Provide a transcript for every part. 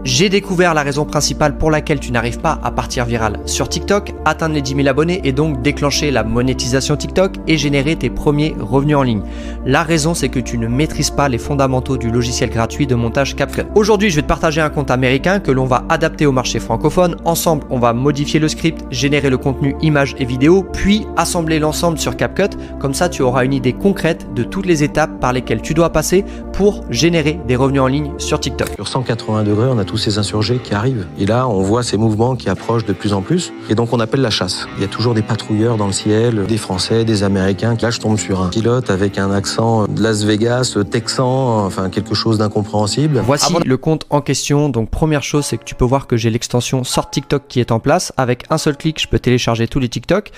J'ai découvert la raison principale pour laquelle tu n'arrives pas à partir viral sur TikTok, atteindre les 10 000 abonnés et donc déclencher la monétisation TikTok et générer tes premiers revenus en ligne. La raison, c'est que tu ne maîtrises pas les fondamentaux du logiciel gratuit de montage CapCut. Aujourd'hui, je vais te partager un compte américain que l'on va adapter au marché francophone. Ensemble, on va modifier le script, générer le contenu images et vidéos, puis assembler l'ensemble sur CapCut. Comme ça, tu auras une idée concrète de toutes les étapes par lesquelles tu dois passer pour générer des revenus en ligne sur TikTok. Sur 180 degrés, on a tous ces insurgés qui arrivent. Et là, on voit ces mouvements qui approchent de plus en plus. Et donc, on appelle la chasse. Il y a toujours des patrouilleurs dans le ciel, des Français, des Américains. Là, je tombe sur un pilote avec un accent de Las Vegas, texan, enfin quelque chose d'incompréhensible. Voici le compte en question. Donc, première chose, c'est que tu peux voir que j'ai l'extension Sort TikTok qui est en place. Avec un seul clic, je peux télécharger tous les TikTok.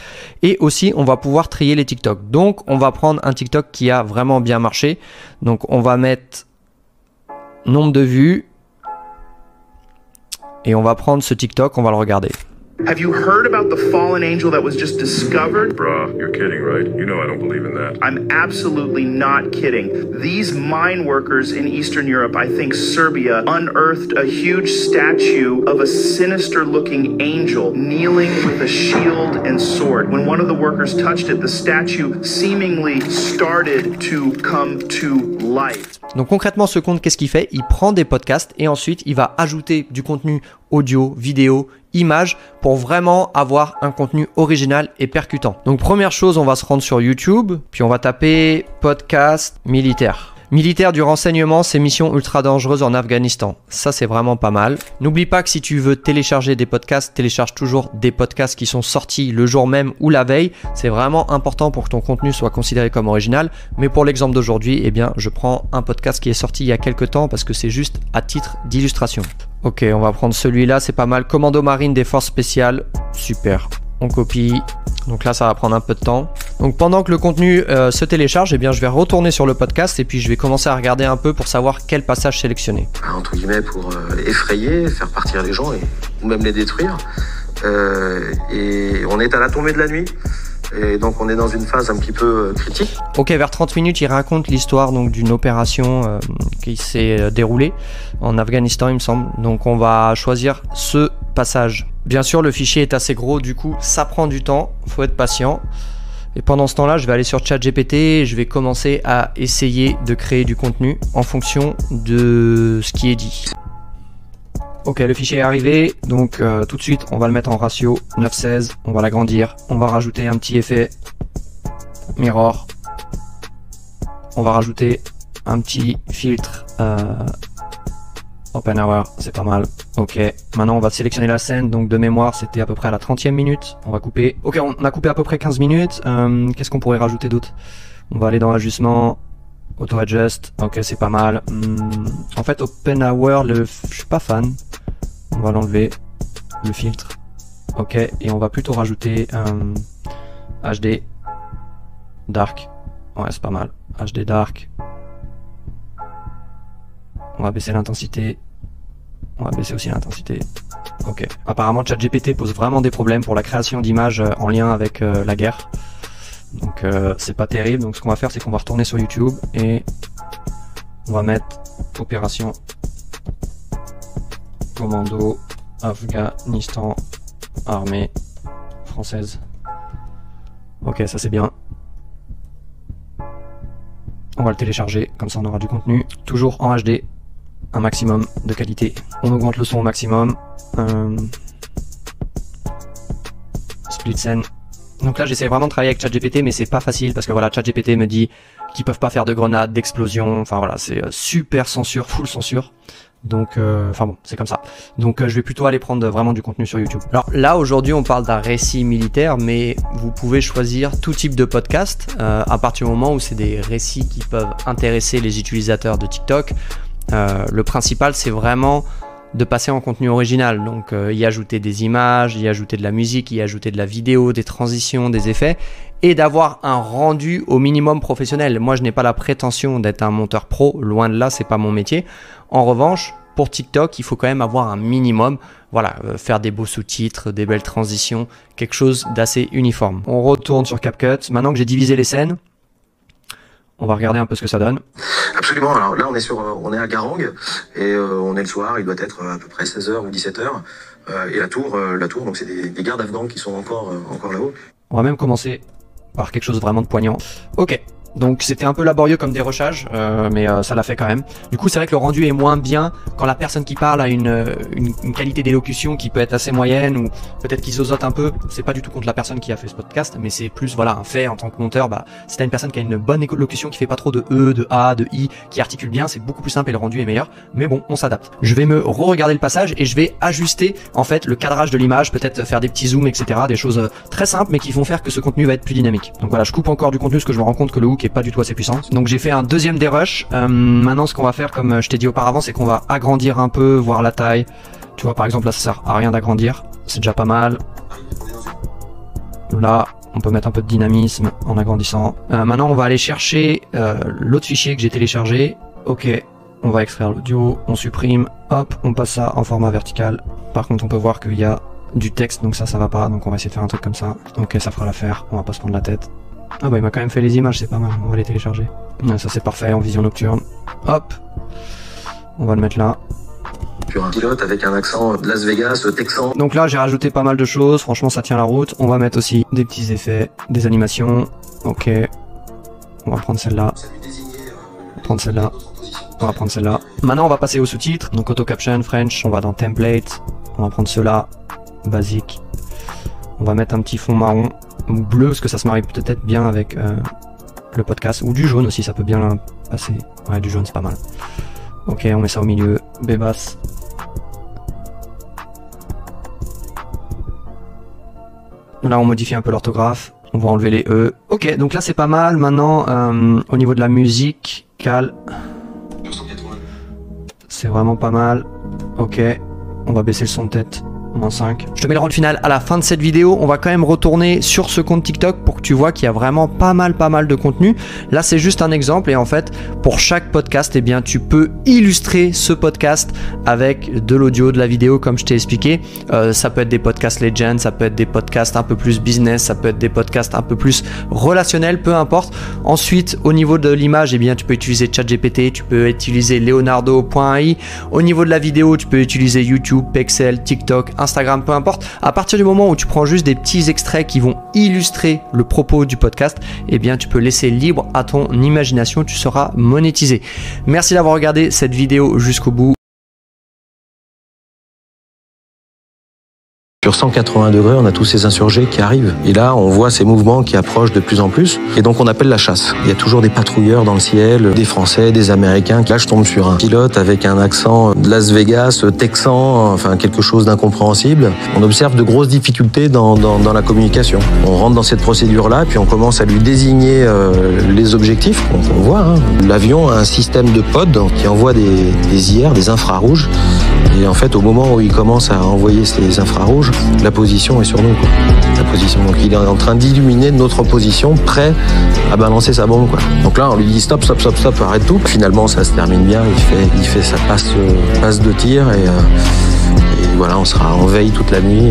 Et aussi, on va pouvoir trier les TikTok. Donc, on va prendre un TikTok qui a vraiment bien marché. Donc, on va mettre nombre de vues. Et on va prendre ce TikTok, on va le regarder. Have you heard about the fallen angel that was just discovered? Bruh, you're kidding, right? You know I don't believe in that. I'm absolutely not kidding. These mine workers in Eastern Europe, I think Serbia, unearthed a huge statue of a sinister-looking angel kneeling with a shield and sword. When one of the workers touched it, the statue seemingly started to come to life. Donc concrètement, ce compte, qu'est-ce qu'il fait? Il prend des podcasts et ensuite, il va ajouter du contenu audio, vidéo, images pour vraiment avoir un contenu original et percutant. Donc première chose, on va se rendre sur YouTube, puis on va taper podcast militaire. Militaire du renseignement, ces missions ultra dangereuses en Afghanistan. Ça, c'est vraiment pas mal. N'oublie pas que si tu veux télécharger des podcasts, télécharge toujours des podcasts qui sont sortis le jour même ou la veille. C'est vraiment important pour que ton contenu soit considéré comme original. Mais pour l'exemple d'aujourd'hui, eh bien, je prends un podcast qui est sorti il y a quelques temps parce que c'est juste à titre d'illustration. Ok, on va prendre celui-là, c'est pas mal. Commando marine des forces spéciales. Super. On copie. Donc là, ça va prendre un peu de temps. Donc pendant que le contenu se télécharge, eh bien, je vais retourner sur le podcast et puis je vais commencer à regarder un peu pour savoir quel passage sélectionner. Entre guillemets, pour effrayer, faire partir les gens ou même les détruire. Et on est à la tombée de la nuit. Et donc on est dans une phase un petit peu critique. Ok, vers 30 minutes, il raconte l'histoire donc d'une opération qui s'est déroulée en Afghanistan, il me semble. Donc on va choisir ce passage. Bien sûr, le fichier est assez gros, du coup, ça prend du temps, faut être patient. Et pendant ce temps-là, je vais aller sur ChatGPT et je vais commencer à essayer de créer du contenu en fonction de ce qui est dit. Ok, le fichier est arrivé, donc tout de suite, on va le mettre en ratio 9:16, on va l'agrandir, on va rajouter un petit effet mirror, on va rajouter un petit filtre Open Hour, c'est pas mal. Ok, maintenant on va sélectionner la scène, donc de mémoire c'était à peu près à la 30e minute, on va couper. Ok, on a coupé à peu près 15 minutes, qu'est-ce qu'on pourrait rajouter d'autre? On va aller dans l'ajustement, Auto Adjust, ok c'est pas mal. En fait Open Hour, je suis pas fan, on va l'enlever, le filtre. Ok, et on va plutôt rajouter HD Dark, ouais c'est pas mal, HD Dark. On va baisser l'intensité. On va baisser aussi l'intensité. Ok. Apparemment, ChatGPT pose vraiment des problèmes pour la création d'images en lien avec la guerre. Donc, c'est pas terrible. Donc, ce qu'on va faire, c'est qu'on va retourner sur YouTube et on va mettre opération commando Afghanistan armée française. Ok, ça c'est bien. On va le télécharger, comme ça on aura du contenu. Toujours en HD. Un maximum de qualité. On augmente le son au maximum. Split scène. Donc là j'essaie vraiment de travailler avec ChatGPT, mais c'est pas facile parce que voilà, ChatGPT me dit qu'ils peuvent pas faire de grenades, d'explosions. Enfin voilà, c'est super censure, full censure. Donc enfin bon, c'est comme ça. Donc je vais plutôt aller prendre vraiment du contenu sur YouTube. Alors là aujourd'hui on parle d'un récit militaire, mais vous pouvez choisir tout type de podcast à partir du moment où c'est des récits qui peuvent intéresser les utilisateurs de TikTok. Le principal c'est vraiment de passer en contenu original, donc y ajouter des images, y ajouter de la musique, y ajouter de la vidéo, des transitions, des effets, et d'avoir un rendu au minimum professionnel. Moi je n'ai pas la prétention d'être un monteur pro, loin de là, c'est pas mon métier. En revanche, pour TikTok, il faut quand même avoir un minimum, voilà, faire des beaux sous-titres, des belles transitions, quelque chose d'assez uniforme. On retourne sur CapCut, maintenant que j'ai divisé les scènes, on va regarder un peu ce que ça donne. Absolument. Absolument. Alors là, on est à Garang et on est le soir. Il doit être à peu près 16h ou 17h. Et la tour, donc c'est des gardes afghans qui sont encore là-haut. On va même commencer par quelque chose vraiment de poignant. Ok. Donc c'était un peu laborieux comme dérochage, mais ça l'a fait quand même. Du coup c'est vrai que le rendu est moins bien quand la personne qui parle a une qualité d'élocution qui peut être assez moyenne, ou peut-être qu'il zozote un peu. C'est pas du tout contre la personne qui a fait ce podcast, mais c'est plus voilà un fait en tant que monteur. Bah, si t'as une personne qui a une bonne élocution, qui fait pas trop de E, de A, de I, qui articule bien, c'est beaucoup plus simple et le rendu est meilleur. Mais bon, on s'adapte. Je vais me re-regarder le passage et je vais ajuster en fait le cadrage de l'image, peut-être faire des petits zooms, etc. Des choses très simples mais qui vont faire que ce contenu va être plus dynamique. Donc voilà, je coupe encore du contenu parce que je me rends compte que le hook est pas du tout assez puissant. Donc j'ai fait un deuxième dérush. Maintenant ce qu'on va faire, comme je t'ai dit auparavant, c'est qu'on va agrandir un peu, voir la taille. Tu vois par exemple là ça sert à rien d'agrandir, c'est déjà pas mal. Là on peut mettre un peu de dynamisme en agrandissant. Maintenant on va aller chercher l'autre fichier que j'ai téléchargé. Ok, on va extraire l'audio, on supprime, hop, on passe ça en format vertical. Par contre on peut voir qu'il y a du texte, donc ça va pas, donc on va essayer de faire un truc comme ça. Ok, ça fera l'affaire, on va pas se prendre la tête. Ah bah il m'a quand même fait les images, c'est pas mal, on va les télécharger. Ça c'est parfait en vision nocturne. Hop, on va le mettre là. Sur un pilote avec un accent de Las Vegas, texan. Donc là j'ai rajouté pas mal de choses, franchement ça tient la route. On va mettre aussi des petits effets, des animations. Ok, on va prendre celle-là. On va prendre celle-là. On va prendre celle-là. Maintenant on va passer aux sous-titres. Donc auto caption, French, on va dans template. On va prendre cela, basique. On va mettre un petit fond marron ou bleu parce que ça se marie peut-être bien avec le podcast, ou du jaune aussi, ça peut bien passer. Ouais, du jaune c'est pas mal. Ok, on met ça au milieu, bébasse. Là on modifie un peu l'orthographe, on va enlever les E. Ok, donc là c'est pas mal. Maintenant au niveau de la musique, Cal, c'est vraiment pas mal. Ok, on va baisser le son de tête. -5. Je te mets le rendu final à la fin de cette vidéo. On va quand même retourner sur ce compte TikTok pour que tu vois qu'il y a vraiment pas mal de contenu. Là c'est juste un exemple, et en fait pour chaque podcast, eh bien tu peux illustrer ce podcast avec de l'audio, de la vidéo comme je t'ai expliqué. Ça peut être des podcasts legends, ça peut être des podcasts un peu plus business, ça peut être des podcasts un peu plus relationnels, peu importe. Ensuite au niveau de l'image, eh bien tu peux utiliser ChatGPT, tu peux utiliser Leonardo.ai. Au niveau de la vidéo, tu peux utiliser YouTube, Pexel, TikTok, Instagram, peu importe. À partir du moment où tu prends juste des petits extraits qui vont illustrer le propos du podcast, eh bien tu peux laisser libre à ton imagination, tu seras monétisé. Merci d'avoir regardé cette vidéo jusqu'au bout. Sur 180 degrés, on a tous ces insurgés qui arrivent. Et là, on voit ces mouvements qui approchent de plus en plus. Et donc, on appelle la chasse. Il y a toujours des patrouilleurs dans le ciel, des Français, des Américains. Là, je tombe sur un pilote avec un accent de Las Vegas, texan, enfin quelque chose d'incompréhensible. On observe de grosses difficultés dans la communication. On rentre dans cette procédure-là, puis on commence à lui désigner les objectifs. On voit, hein. L'avion a un système de pod qui envoie des IR, des infrarouges. Et en fait, au moment où il commence à envoyer ces infrarouges, la position est sur nous, quoi. La position. Donc il est en train d'illuminer notre position, prêt à balancer sa bombe, quoi. Donc là, on lui dit stop, arrête tout. Finalement, ça se termine bien. Il fait sa passe de tir et voilà, on sera en veille toute la nuit.